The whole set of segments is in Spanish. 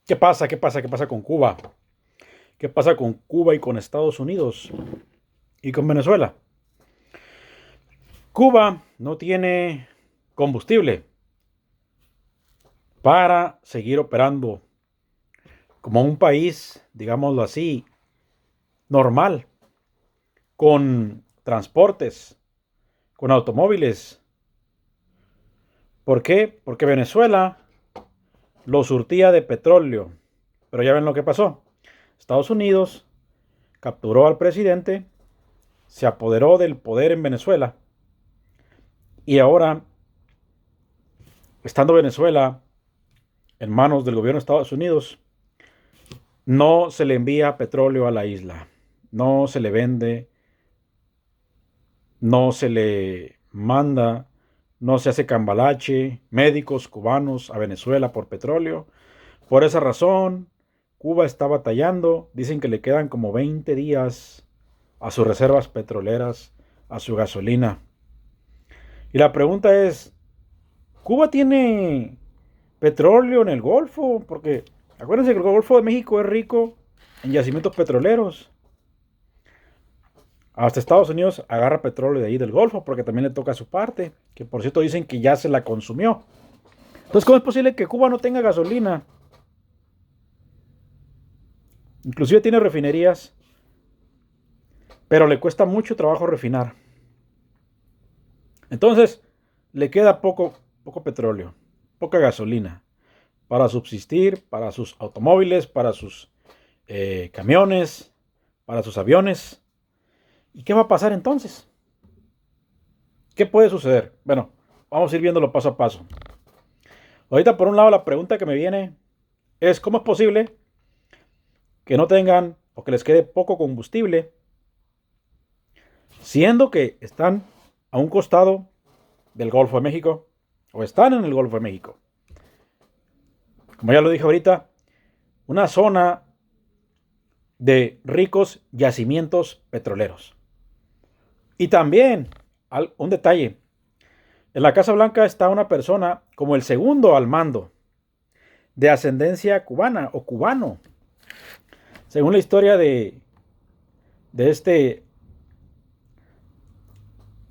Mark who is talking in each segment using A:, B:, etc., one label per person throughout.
A: ¿Qué pasa? ¿Qué pasa? ¿Qué pasa con Cuba? ¿Qué pasa con Cuba y con Estados Unidos y con Venezuela? Cuba no tiene combustible para seguir operando como un país, digámoslo así, normal, con transportes, con automóviles. ¿Por qué? Porque Venezuela lo surtía de petróleo. Pero ya ven lo que pasó. Estados Unidos capturó al presidente, se apoderó del poder en Venezuela y ahora, estando Venezuela en manos del gobierno de Estados Unidos, no se le envía petróleo a la isla, no se le vende, no se le manda, no se hace cambalache, médicos cubanos a Venezuela por petróleo. Por esa razón, Cuba está batallando, dicen que le quedan como 20 días a sus reservas petroleras, a su gasolina. Y la pregunta es, ¿Cuba tiene petróleo en el Golfo? Porque acuérdense que el Golfo de México es rico en yacimientos petroleros. Hasta Estados Unidos agarra petróleo de ahí del Golfo porque también le toca su parte, que por cierto dicen que ya se la consumió. Entonces, ¿cómo es posible que Cuba no tenga gasolina? Inclusive tiene refinerías, pero le cuesta mucho trabajo refinar. Entonces, le queda poco petróleo, poca gasolina para subsistir, para sus automóviles, para sus camiones, para sus aviones. ¿Y qué va a pasar entonces? ¿Qué puede suceder? Bueno, vamos a ir viéndolo paso a paso. Ahorita, por un lado, la pregunta que me viene es, ¿cómo es posible que no tengan o que les quede poco combustible, siendo que están a un costado del Golfo de México o están en el Golfo de México? Como ya lo dije ahorita, una zona de ricos yacimientos petroleros. Y también, un detalle, en la Casa Blanca está una persona como el segundo al mando, de ascendencia cubana o cubano. Según la historia de este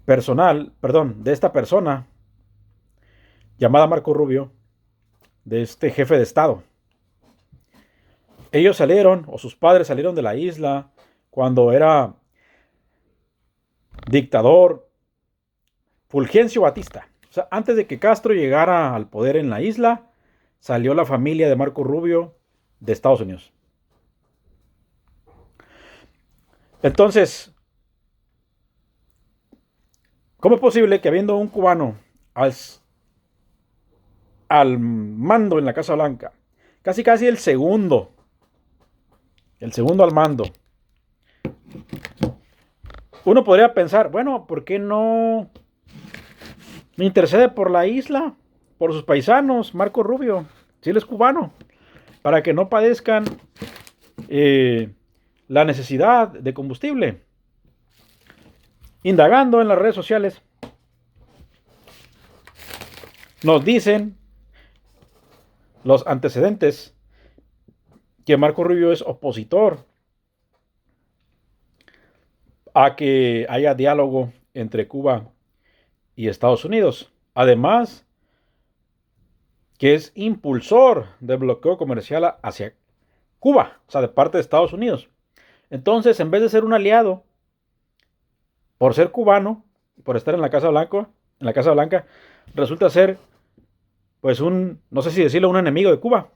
A: de esta persona llamada Marco Rubio, de este jefe de Estado. Ellos salieron, o sus padres salieron de la isla cuando era dictador Fulgencio Batista. O sea, antes de que Castro llegara al poder en la isla, salió la familia de Marco Rubio de Estados Unidos. Entonces, ¿cómo es posible que habiendo un cubano al mando en la Casa Blanca, casi el segundo al mando, uno podría pensar, bueno, ¿por qué no me intercede por la isla, por sus paisanos, Marco Rubio, si él es cubano, para que no padezcan eh, la necesidad de combustible? Indagando en las redes sociales, nos dicen los antecedentes que Marco Rubio es opositor a que haya diálogo entre Cuba y Estados Unidos. Además, que es impulsor del bloqueo comercial hacia Cuba, o sea, de parte de Estados Unidos. Entonces, en vez de ser un aliado, por ser cubano, por estar en la Casa Blanca, resulta ser, pues, no sé si decirlo, un enemigo de Cuba.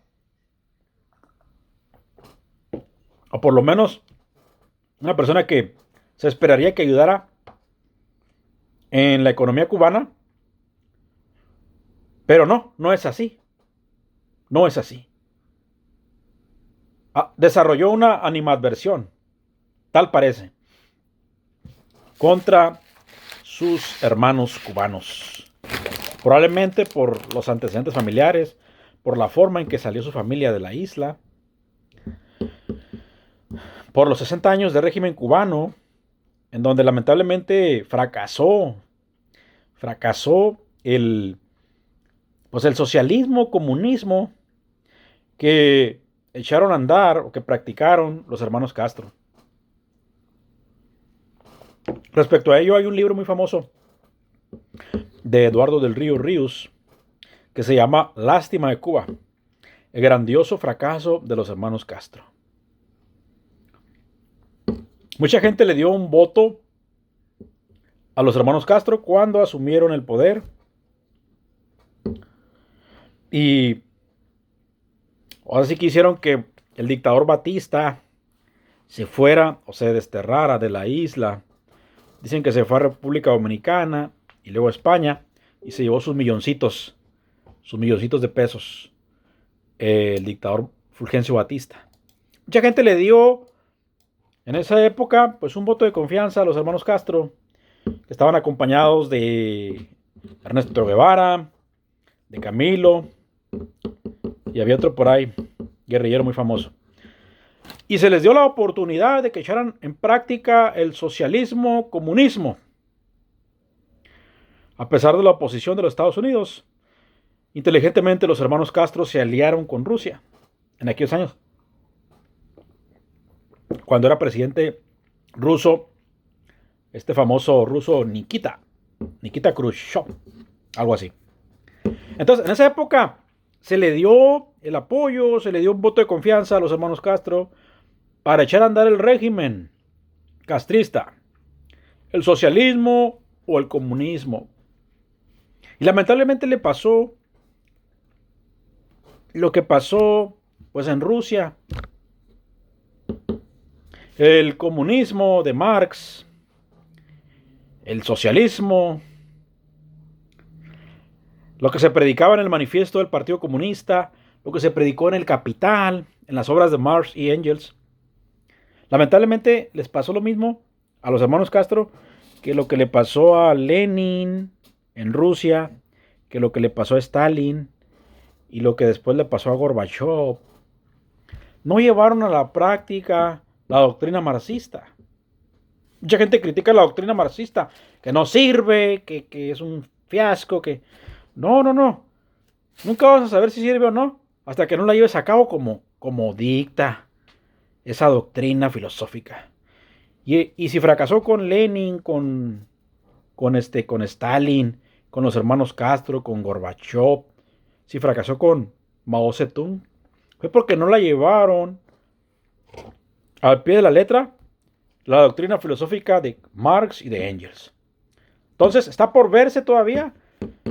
A: O por lo menos, una persona que se esperaría que ayudara en la economía cubana, pero no, no es así. No es así. Desarrolló una animadversión, tal parece, contra sus hermanos cubanos. Probablemente por los antecedentes familiares, por la forma en que salió su familia de la isla, por los 60 años de régimen cubano, en donde lamentablemente fracasó pues el socialismo, comunismo, que echaron a andar o que practicaron los hermanos Castro. Respecto a ello, hay un libro muy famoso de Eduardo del Río Ríos que se llama Lástima de Cuba, el grandioso fracaso de los hermanos Castro. Mucha gente le dio un voto a los hermanos Castro cuando asumieron el poder y ahora sí quisieron que el dictador Batista se fuera o se desterrara de la isla. Dicen que se fue a República Dominicana y luego a España y se llevó sus milloncitos de pesos, el dictador Fulgencio Batista. Mucha gente le dio en esa época pues un voto de confianza a los hermanos Castro, que estaban acompañados de Ernesto Guevara, de Camilo, y había otro por ahí, guerrillero muy famoso. Y se les dio la oportunidad de que echaran en práctica el socialismo, comunismo. A pesar de la oposición de los Estados Unidos, inteligentemente los hermanos Castro se aliaron con Rusia en aquellos años. Cuando era presidente ruso, este famoso ruso Nikita Khrushchev, algo así. Entonces, en esa época se le dio el apoyo, se le dio un voto de confianza a los hermanos Castro para echar a andar el régimen castrista, el socialismo o el comunismo. Y lamentablemente le pasó lo que pasó pues en Rusia. El comunismo de Marx, el socialismo, lo que se predicaba en el manifiesto del Partido Comunista, lo que se predicó en el Capital, en las obras de Marx y Engels. Lamentablemente les pasó lo mismo a los hermanos Castro que lo que le pasó a Lenin en Rusia, que lo que le pasó a Stalin y lo que después le pasó a Gorbachev. No llevaron a la práctica la doctrina marxista. Mucha gente critica la doctrina marxista, que no sirve, que es un fiasco, que... No. Nunca vas a saber si sirve o no, hasta que no la lleves a cabo como dicta esa doctrina filosófica. Y si fracasó con Lenin, con Stalin, con los hermanos Castro, con Gorbachev, si fracasó con Mao Zedong, fue porque no la llevaron al pie de la letra la doctrina filosófica de Marx y de Engels. Entonces, está por verse todavía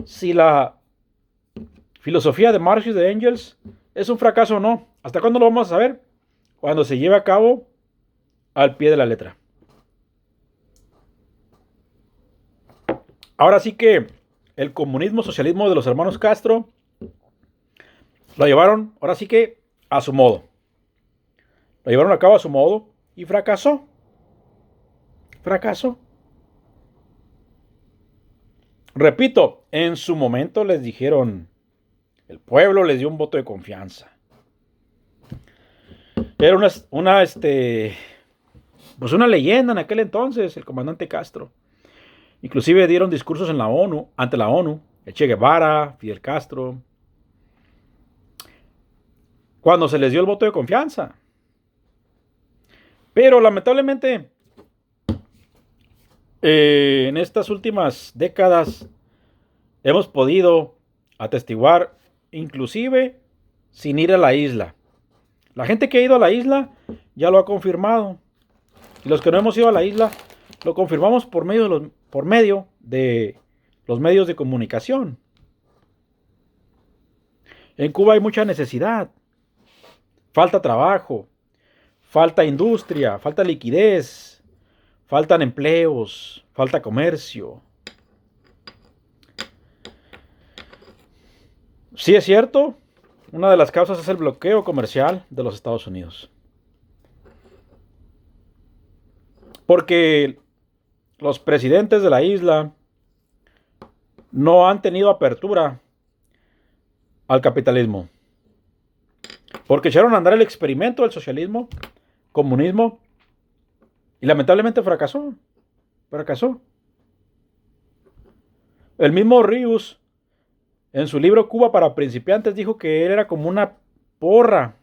A: si la filosofía de Marx y de Engels es un fracaso o no. ¿Hasta cuándo lo vamos a saber? Cuando se lleve a cabo al pie de la letra. Ahora sí que el comunismo, socialismo de los hermanos Castro lo llevaron, ahora sí que a su modo. Lo llevaron a cabo a su modo y fracasó. Fracasó. Repito, en su momento les dijeron, el pueblo les dio un voto de confianza. Era una leyenda en aquel entonces, el comandante Castro. Inclusive dieron discursos en la ONU, ante la ONU, el Che Guevara, Fidel Castro, cuando se les dio el voto de confianza. Pero lamentablemente, en estas últimas décadas hemos podido atestiguar, inclusive sin ir a la isla. La gente que ha ido a la isla ya lo ha confirmado. Y los que no hemos ido a la isla lo confirmamos por medio de los medios de comunicación. En Cuba hay mucha necesidad. Falta trabajo, falta industria, falta liquidez, faltan empleos, falta comercio. Sí es cierto, una de las causas es el bloqueo comercial de los Estados Unidos. Porque los presidentes de la isla no han tenido apertura al capitalismo. Porque echaron a andar el experimento del socialismo, comunismo, y lamentablemente fracasó. Fracasó. El mismo Ríos, en su libro Cuba para principiantes, dijo que él era como una porra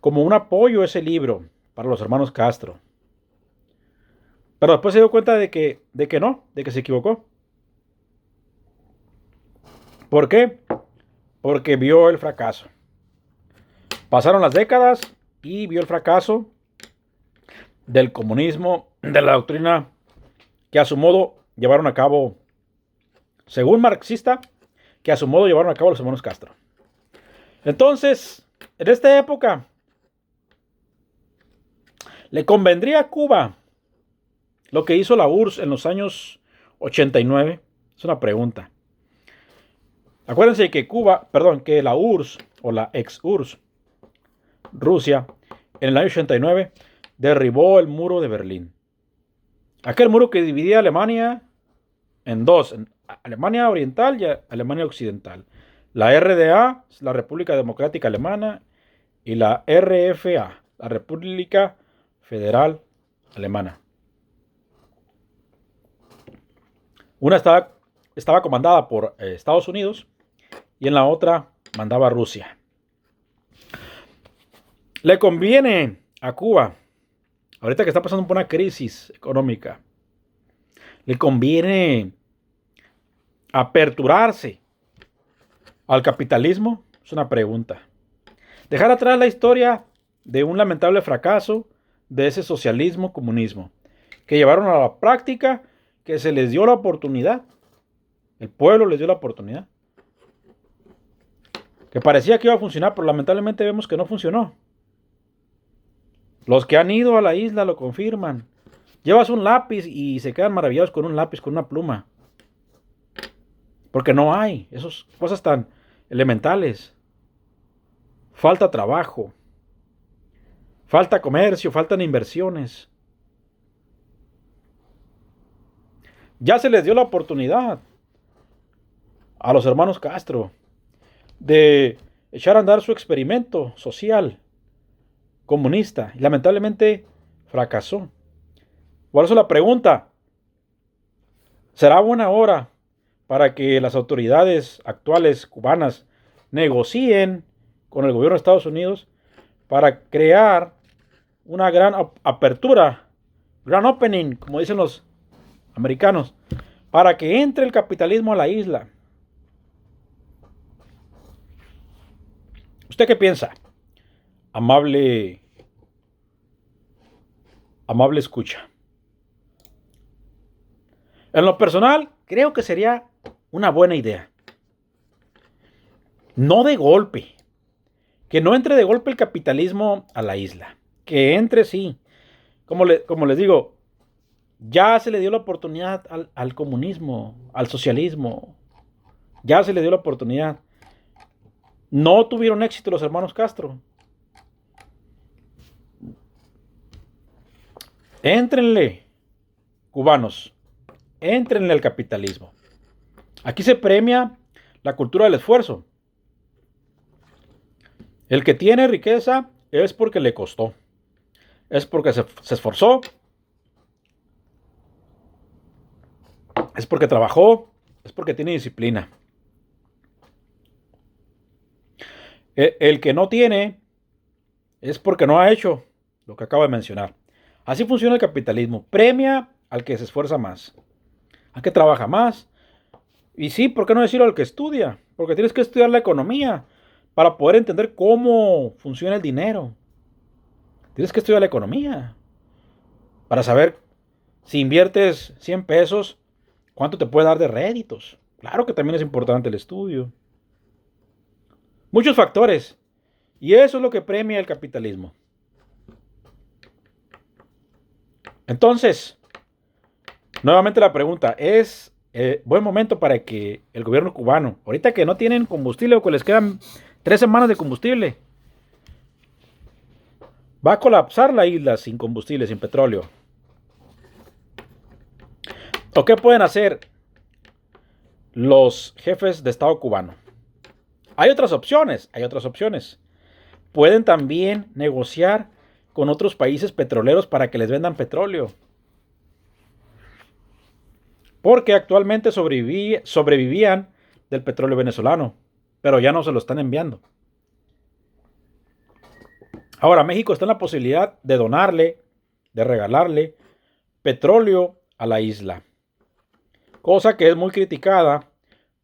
A: como un apoyo ese libro para los hermanos Castro. Pero después se dio cuenta de que no, de que se equivocó. ¿Por qué? Porque vio el fracaso. Pasaron las décadas y vio el fracaso del comunismo, de la doctrina que a su modo llevaron a cabo, según marxista, que a su modo llevaron a cabo los hermanos Castro. Entonces, en esta época, ¿le convendría a Cuba lo que hizo la URSS en los años 89? Es una pregunta. Acuérdense que que la URSS o la ex-URSS, Rusia, en el año 89 derribó el muro de Berlín. Aquel muro que dividía a Alemania en dos, en Alemania Oriental y Alemania Occidental. La RDA, la República Democrática Alemana, y la RFA, la República Federal Alemana. Una estaba comandada por Estados Unidos y en la otra mandaba Rusia. Le conviene a Cuba, ahorita que está pasando por una crisis económica, le conviene aperturarse al capitalismo. Es una pregunta. Dejar atrás la historia de un lamentable fracaso de ese socialismo, comunismo, que llevaron a la práctica, que se les dio la oportunidad. El pueblo les dio la oportunidad. Que parecía que iba a funcionar, pero lamentablemente vemos que no funcionó. Los que han ido a la isla lo confirman. Llevas un lápiz y se quedan maravillados con un lápiz, con una pluma. Porque no hay esas cosas tan elementales. Falta trabajo. Falta comercio, faltan inversiones. Ya se les dio la oportunidad a los hermanos Castro de echar a andar su experimento social comunista y lamentablemente fracasó. Por eso la pregunta: ¿será buena hora para que las autoridades actuales cubanas negocien con el gobierno de Estados Unidos para crear una gran apertura, gran opening, como dicen los americanos, para que entre el capitalismo a la isla? ¿Usted qué piensa? Amable escucha. En lo personal, creo que sería una buena idea. No de golpe. Que no entre de golpe el capitalismo a la isla. Que entre, sí. Como les digo, ya se le dio la oportunidad al comunismo, al socialismo. Ya se le dio la oportunidad. No tuvieron éxito los hermanos Castro. Éntrenle, cubanos. Éntrenle al capitalismo. Aquí se premia la cultura del esfuerzo. El que tiene riqueza es porque le costó. Es porque se esforzó. Es porque trabajó. Es porque tiene disciplina. El que no tiene es porque no ha hecho lo que acabo de mencionar. Así funciona el capitalismo. Premia al que se esfuerza más, al que trabaja más. Y sí, ¿por qué no decirlo al que estudia? Porque tienes que estudiar la economía para poder entender cómo funciona el dinero. Tienes que estudiar la economía para saber si inviertes 100 pesos, cuánto te puede dar de réditos. Claro que también es importante el estudio. Muchos factores. Y eso es lo que premia el capitalismo. Entonces, nuevamente la pregunta: ¿es buen momento para que el gobierno cubano, ahorita que no tienen combustible o que les quedan 3 semanas de combustible, va a colapsar la isla sin combustible, sin petróleo? ¿O qué pueden hacer los jefes de Estado cubano? Hay otras opciones. Pueden también negociar con otros países petroleros para que les vendan petróleo. Porque actualmente sobrevivían del petróleo venezolano, pero ya no se lo están enviando. Ahora, México está en la posibilidad de donarle, de regalarle petróleo a la isla, cosa que es muy criticada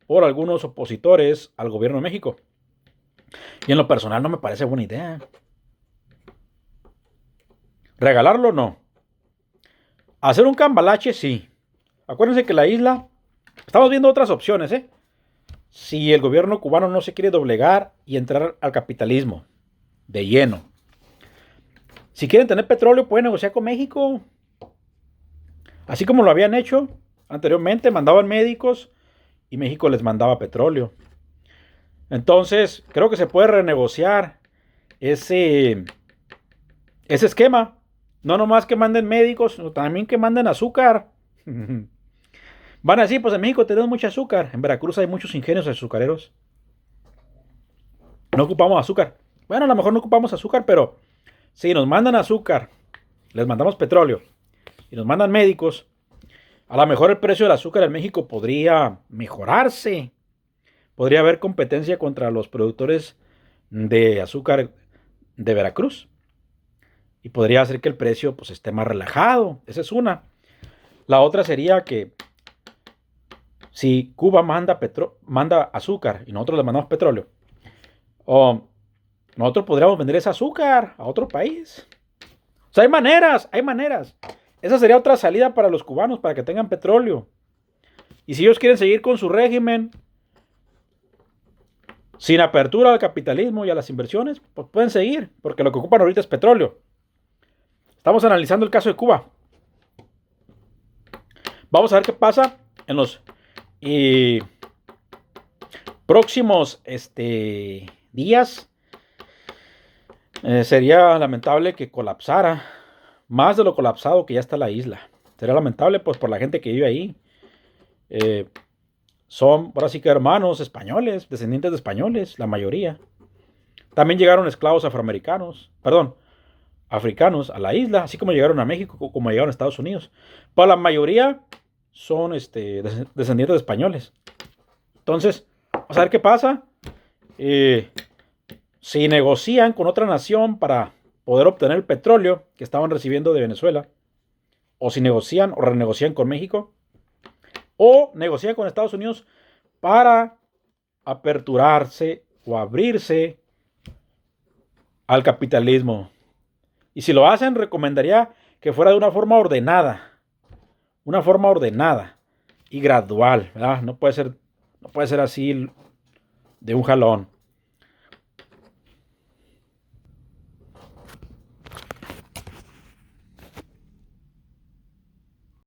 A: por algunos opositores al gobierno de México. Y en lo personal no me parece buena idea. Regalarlo no. Hacer un cambalache sí. Acuérdense que la isla, estamos viendo otras opciones, ¿eh? Si el gobierno cubano no se quiere doblegar y entrar al capitalismo de lleno. Si quieren tener petróleo, pueden negociar con México. Así como lo habían hecho anteriormente, mandaban médicos y México les mandaba petróleo. Entonces, creo que se puede renegociar ese esquema. No nomás que manden médicos, sino también que manden azúcar. Van a decir, pues en México tenemos mucho azúcar. En Veracruz hay muchos ingenios azucareros. No ocupamos azúcar. Bueno, a lo mejor no ocupamos azúcar, pero si nos mandan azúcar, les mandamos petróleo y nos mandan médicos, a lo mejor el precio del azúcar en México podría mejorarse. Podría haber competencia contra los productores de azúcar de Veracruz. Y podría hacer que el precio pues, esté más relajado. Esa es una. La otra sería que si Cuba manda azúcar y nosotros le mandamos petróleo, o nosotros podríamos vender ese azúcar a otro país. O sea, hay maneras, hay maneras. Esa sería otra salida para los cubanos, para que tengan petróleo. Y si ellos quieren seguir con su régimen, sin apertura al capitalismo y a las inversiones, pues pueden seguir, porque lo que ocupan ahorita es petróleo. Estamos analizando el caso de Cuba. Vamos a ver qué pasa en los próximos días. Sería lamentable que colapsara, más de lo colapsado que ya está la isla. Sería lamentable pues por la gente que vive ahí. Son ahora sí que hermanos españoles, descendientes de españoles, la mayoría. También llegaron esclavos africanos a la isla, así como llegaron a México, como llegaron a Estados Unidos. Pero la mayoría son descendientes de españoles. Entonces, vamos a ver qué pasa. Si negocian con otra nación para poder obtener el petróleo que estaban recibiendo de Venezuela, o si negocian o renegocian con México, o negocian con Estados Unidos para aperturarse o abrirse al capitalismo. Y si lo hacen, recomendaría que fuera de una forma ordenada y gradual, ¿verdad? No puede ser así de un jalón.